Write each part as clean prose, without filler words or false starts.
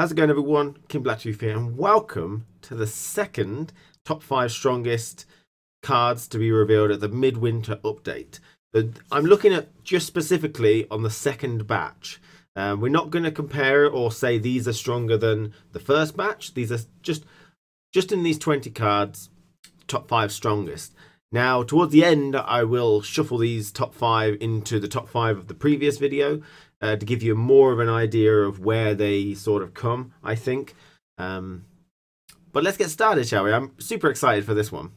How's it going, everyone? KingBlackToof here, and welcome to the second top 5 strongest cards to be revealed at the Midwinter update. I'm looking at just specifically on the second batch. We're not going to compare it or say these are stronger than the first batch. These are just in these 20 cards, top 5 strongest. Now, towards the end, I will shuffle these top 5 into the top 5 of the previous video to give you more of an idea of where they sort of come, I think. But let's get started, shall we? I'm super excited for this one.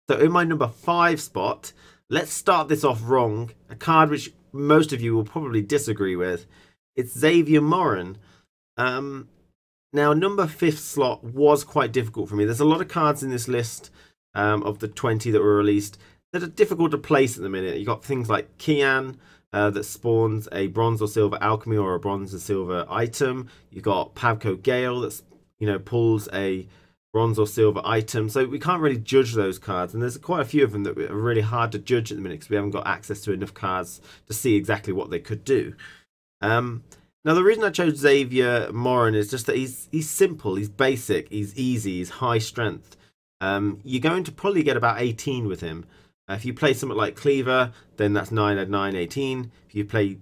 So in my number 5 spot, let's start this off wrong. A card which most of you will probably disagree with. It's Xavier Morin. Now, number 5th slot was quite difficult for me. There's a lot of cards in this list of the 20 that were released that are difficult to place at the minute. You got things like Kian that spawns a bronze or silver alchemy or a bronze and silver item. You got Pavko Gale that's, pulls a bronze or silver item. So we can't really judge those cards, and there's quite a few of them that are really hard to judge at the minute because we haven't got access to enough cards to see exactly what they could do. Now, the reason I chose Xavier Morin is just that he's simple, he's basic, he's easy, he's high strength. You're going to probably get about 18 with him. If you play something like Cleaver, then that's 9 at 9, 18. If you play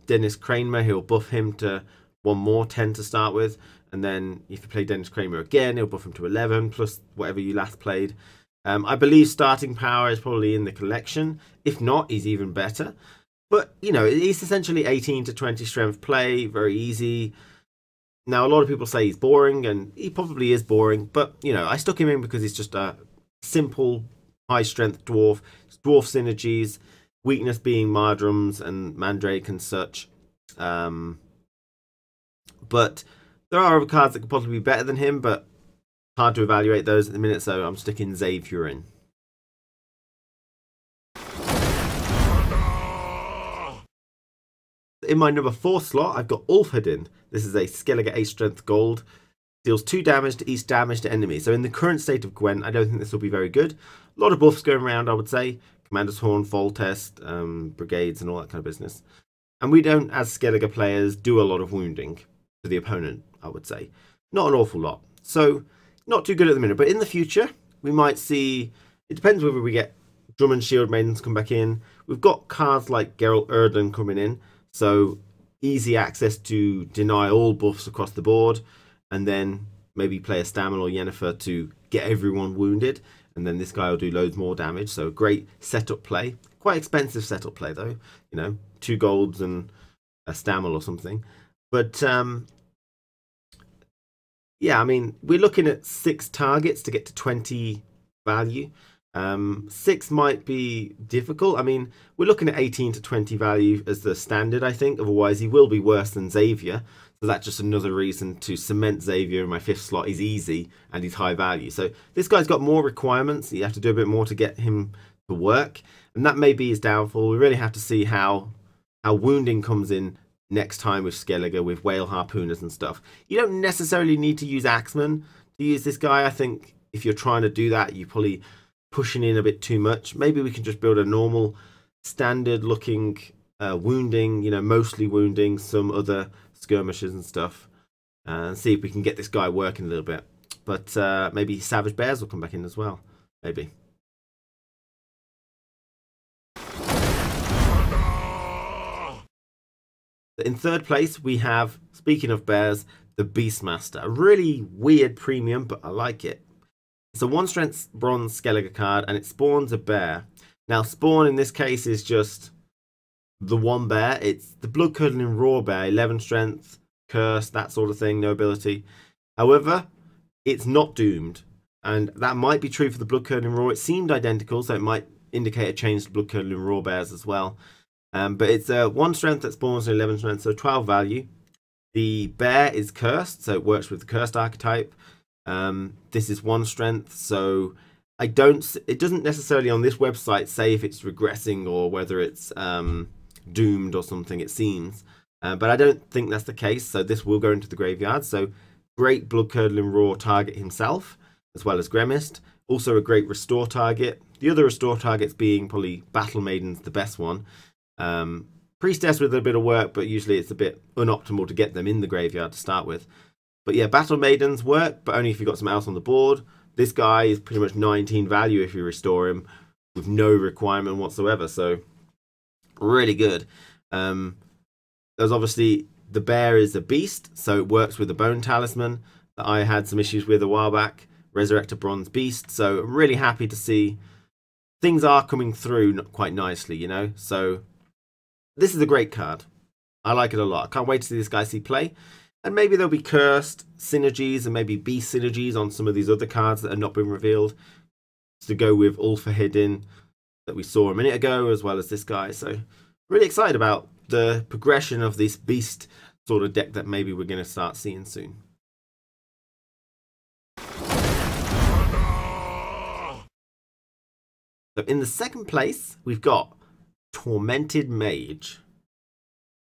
Dennis Kramer, he'll buff him to one more, 10 to start with. And then if you play Dennis Kramer again, he'll buff him to 11, plus whatever you last played. I believe starting power is probably in the collection. If not, he's even better. But, he's essentially 18 to 20 strength play, very easy. Now, a lot of people say he's boring, and he probably is boring. But, I stuck him in because he's just a simple, high-strength dwarf. Dwarf synergies, weakness being Mardrums and Mandrake and such. But there are other cards that could possibly be better than him, but hard to evaluate those at the minute, so I'm sticking Xavier in. In my number 4 slot, I've got Ulfhedin. This is a Skellig 8 strength gold. Deals 2 damage to each damage to enemy. So in the current state of Gwent, I don't think this will be very good. A lot of buffs going around, I would say. Commander's Horn, Foltest, Brigades, and all that kind of business. And we don't, as Skelliger players, do a lot of wounding to the opponent, I would say. Not an awful lot. So, not too good at the minute. But in the future, we might see... It depends whether we get Drum and Shield Maidens come back in. We've got cards like Geralt Erdlin coming in. So easy access to deny all buffs across the board, and then maybe play a Stammen or Yennefer to get everyone wounded, and then this guy will do loads more damage. So great setup play. Quite expensive setup play though, 2 golds and a Stammen or something. But yeah, I mean, we're looking at 6 targets to get to 20 value. 6 might be difficult. I mean, we're looking at 18 to 20 value as the standard, I think. Otherwise, he will be worse than Xavier. So that's just another reason to cement Xavier in my 5th slot. He's easy and he's high value. So this guy's got more requirements. You have to do a bit more to get him to work. And that may be his downfall. We really have to see how wounding comes in next time with Skelliger, with whale harpooners and stuff. You don't necessarily need to use Axeman to use this guy. I think if you're trying to do that, you probably pushing in a bit too much. Maybe we can just build a normal standard looking wounding, mostly wounding, some other skirmishes and stuff, and see if we can get this guy working a little bit. But maybe Savage Bears will come back in as well, maybe. In 3rd place, we have, speaking of bears, the Beastmaster. A really weird premium, but I like it. It's a 1 strength bronze Skelliger card, and it spawns a bear. Now, spawn in this case is just the one bear. It's the blood curdling raw bear, 11 strength, curse, that sort of thing, no ability. However, it's not doomed, and that might be true for the blood curdling raw. It seemed identical, so it might indicate a change to blood curdling raw bears as well. But it's a 1 strength that spawns an 11 strength, so 12 value. The bear is cursed, so it works with the cursed archetype. This is 1 strength, so it doesn't necessarily on this website say if it's regressing or whether it's doomed or something, it seems. But I don't think that's the case, so this will go into the graveyard. So great blood curdling raw target himself, as well as Gremist. Also a great restore target. The other restore targets being probably Battle Maiden's the best one. Priestess with a bit of work, but usually it's a bit unoptimal to get them in the graveyard to start with. But yeah, Battle Maidens work, but only if you've got something else on the board. This guy is pretty much 19 value if you restore him with no requirement whatsoever. So really good. There's obviously the bear is a beast, so it works with the bone talisman that I had some issues with a while back. Resurrect a bronze beast. So I'm really happy to see things are coming through quite nicely, you know. So this is a great card. I like it a lot. I can't wait to see this guy see play. And maybe there'll be cursed synergies and maybe beast synergies on some of these other cards that have not been revealed, to go with Ulfa Hidden that we saw a minute ago, as well as this guy. So really excited about the progression of this beast sort of deck that maybe we're going to start seeing soon. So in the second place, we've got Tormented Mage.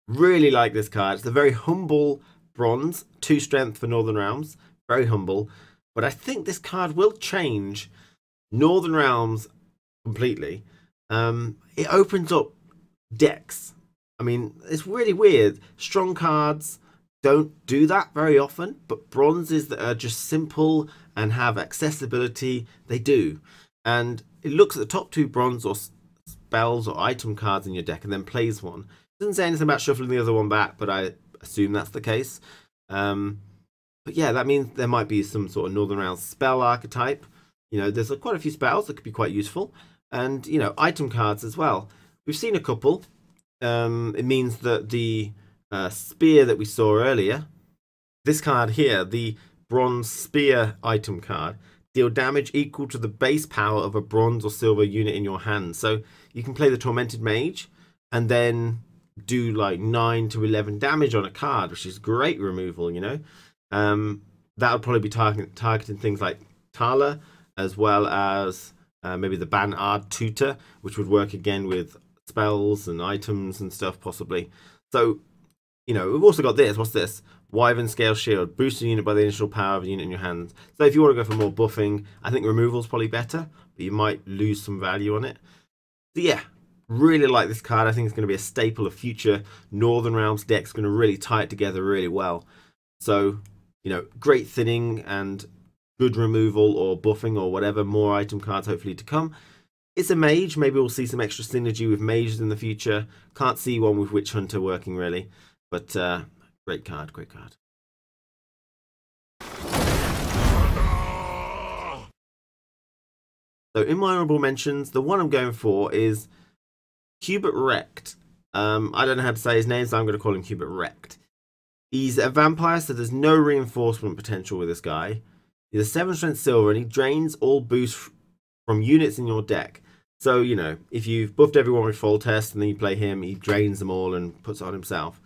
Really like this card. It's a very humble bronze, 2 strength for Northern Realms. Very humble. But I think this card will change Northern Realms completely. It opens up decks. I mean, it's really weird. Strong cards don't do that very often, but bronzes that are just simple and have accessibility, they do. And it looks at the top 2 bronze or spells or item cards in your deck and then plays one. It doesn't say anything about shuffling the other one back, but I assume that's the case. But yeah, that means there might be some sort of Northern Realms spell archetype. You know, there's quite a few spells that could be quite useful. And, you know, item cards as well. We've seen a couple. It means that the spear that we saw earlier, this card here, the bronze spear item card, deal damage equal to the base power of a bronze or silver unit in your hand. So you can play the Tormented Mage and then do like 9 to 11 damage on a card, which is great removal, you know. That would probably be targeting things like Tala, as well as maybe the Banard Tutor, which would work again with spells and items and stuff possibly. So, you know, we've also got this. What's this? Wyvern Scale Shield. Boost a unit by the initial power of a unit in your hand. So if you want to go for more buffing, I think removal is probably better, but you might lose some value on it. So yeah, really like this card. I think it's going to be a staple of future Northern Realms decks. Going to really tie it together really well. So, you know, great thinning and good removal or buffing or whatever. More item cards hopefully to come. It's a mage. Maybe we'll see some extra synergy with mages in the future. Can't see one with Witch Hunter working really. But great card, great card. So in my honorable mentions, the one I'm going for is Hubert Recht. I don't know how to say his name, so I'm going to call him Hubert Recht. He's a vampire, so there's no reinforcement potential with this guy. He's a 7 strength silver, and he drains all boosts from units in your deck. So, you know, if you've buffed everyone with full test and then you play him, he drains them all and puts it on himself.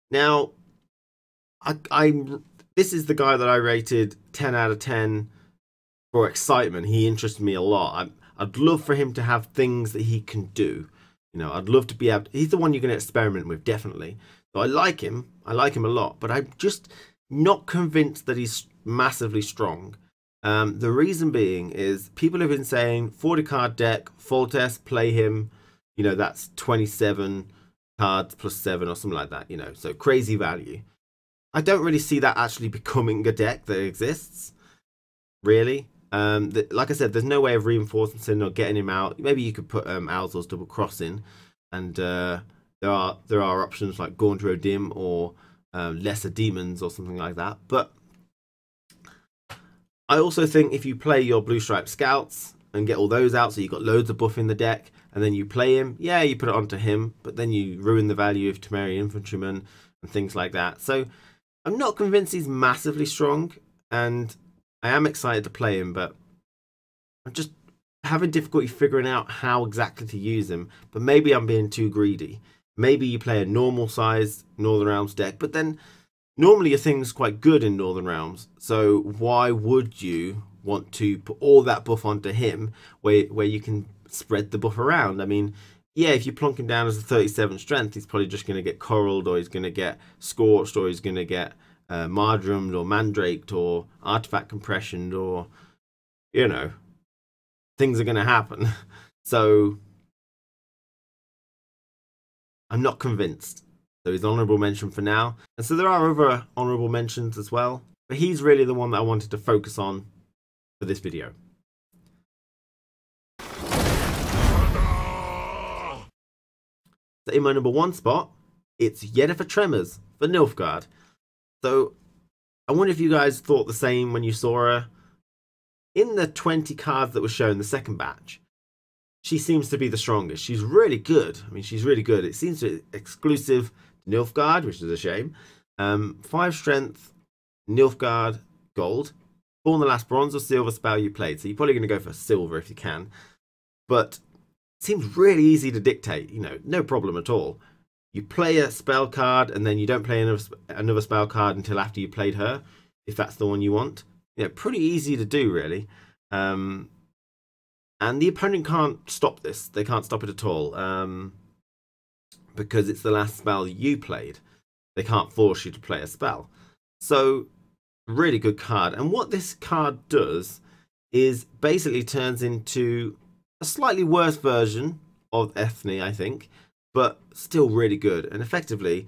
Now, this is the guy that I rated 10 out of 10 for excitement. He interested me a lot. I'd love for him to have things that he can do. You know, I'd love to be able to, he's the one you're going to experiment with, definitely. So I like him a lot, but I'm just not convinced that he's massively strong. The reason being is people have been saying 40 card deck, full test, play him. You know, that's 27 cards plus 7 or something like that, you know, so crazy value. I don't really see that actually becoming a deck that exists, really. Like I said, there's no way of reinforcing or getting him out. Maybe you could put Alzor's Double Crossing, and there are options like Gauntro Dim or Lesser Demons or something like that. But I also think if you play your Blue Stripe Scouts and get all those out, so you've got loads of buff in the deck, and then you play him, yeah, you put it onto him, but then you ruin the value of Temerian Infantryman and things like that. So I'm not convinced he's massively strong, and I am excited to play him, but I'm just having difficulty figuring out how exactly to use him. But maybe I'm being too greedy. Maybe you play a normal size Northern Realms deck, but then normally your thing's quite good in Northern Realms, so why would you want to put all that buff onto him where you can spread the buff around? I mean, yeah, if you plonk him down as a 37 strength, he's probably just going to get coralled, or he's going to get scorched, or he's going to get mardrummed or mandraked or artifact compressioned, or, you know, things are going to happen. So I'm not convinced. So he's honourable mention for now. And so there are other honourable mentions as well. But he's really the one that I wanted to focus on for this video. So in my number 1 spot, it's Yennefer Tremors for Nilfgaard. So I wonder if you guys thought the same when you saw her. In the 20 cards that were shown in the second batch, she seems to be the strongest. She's really good. I mean, she's really good. It seems to be exclusive to Nilfgaard, which is a shame. 5 strength, Nilfgaard, gold. Born the last bronze or silver spell you played. So you're probably going to go for silver if you can. But it seems really easy to dictate. You know, no problem at all. You play a spell card and then you don't play another spell card until after you played her, if that's the one you want. You know, pretty easy to do, really. And the opponent can't stop this. They can't stop it at all. Because it's the last spell you played. They can't force you to play a spell. So, really good card. And what this card does is basically turns into a slightly worse version of Ethne, I think. But still really good. And effectively,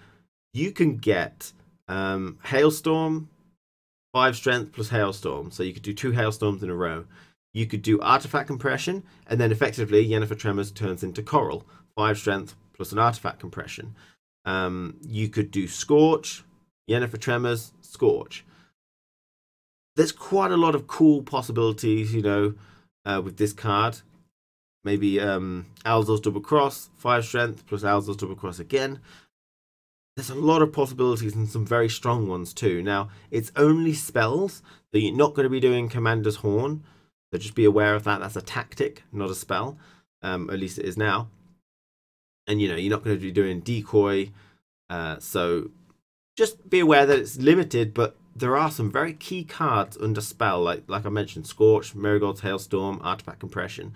you can get Hailstorm, 5 strength plus Hailstorm. So you could do 2 Hailstorms in a row. You could do Artifact Compression, and then effectively Yennefer Tremors turns into Coral, 5 strength plus an Artifact Compression. You could do Scorch, Yennefer Tremors, Scorch. There's quite a lot of cool possibilities, you know, with this card. Maybe Alzor's Double Cross, 5 strength plus Alzor's Double Cross again. There's a lot of possibilities and some very strong ones too. Now, it's only spells, so you're not going to be doing Commander's Horn. So just be aware of that. That's a tactic, not a spell. At least it is now. And, you know, you're not going to be doing Decoy. So just be aware that it's limited, but there are some very key cards under spell, like I mentioned, Scorch, Marigold's Hailstorm, Artifact Compression.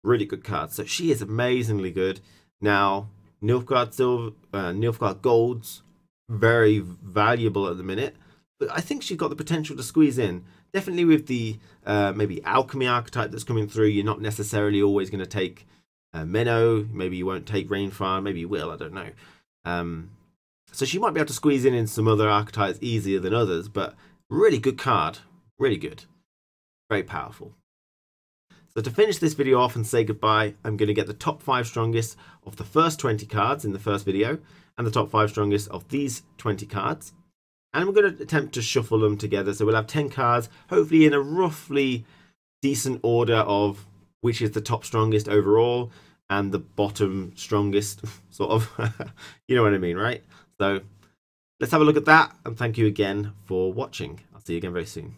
Really good cards. So she is amazingly good. Now, Nilfgaard Silver, Nilfgaard Gold's very valuable at the minute, but I think she's got the potential to squeeze in. Definitely with the maybe Alchemy archetype that's coming through, you're not necessarily always going to take Menno. Maybe you won't take Rainfire. Maybe you will. I don't know. So she might be able to squeeze in some other archetypes easier than others, but really good card. Really good. Very powerful. So to finish this video off and say goodbye, I'm going to get the top 5 strongest of the first 20 cards in the first video and the top 5 strongest of these 20 cards. And we're going to attempt to shuffle them together. So we'll have 10 cards, hopefully in a roughly decent order of which is the top strongest overall and the bottom strongest, sort of. You know what I mean, right? So let's have a look at that. And thank you again for watching. I'll see you again very soon.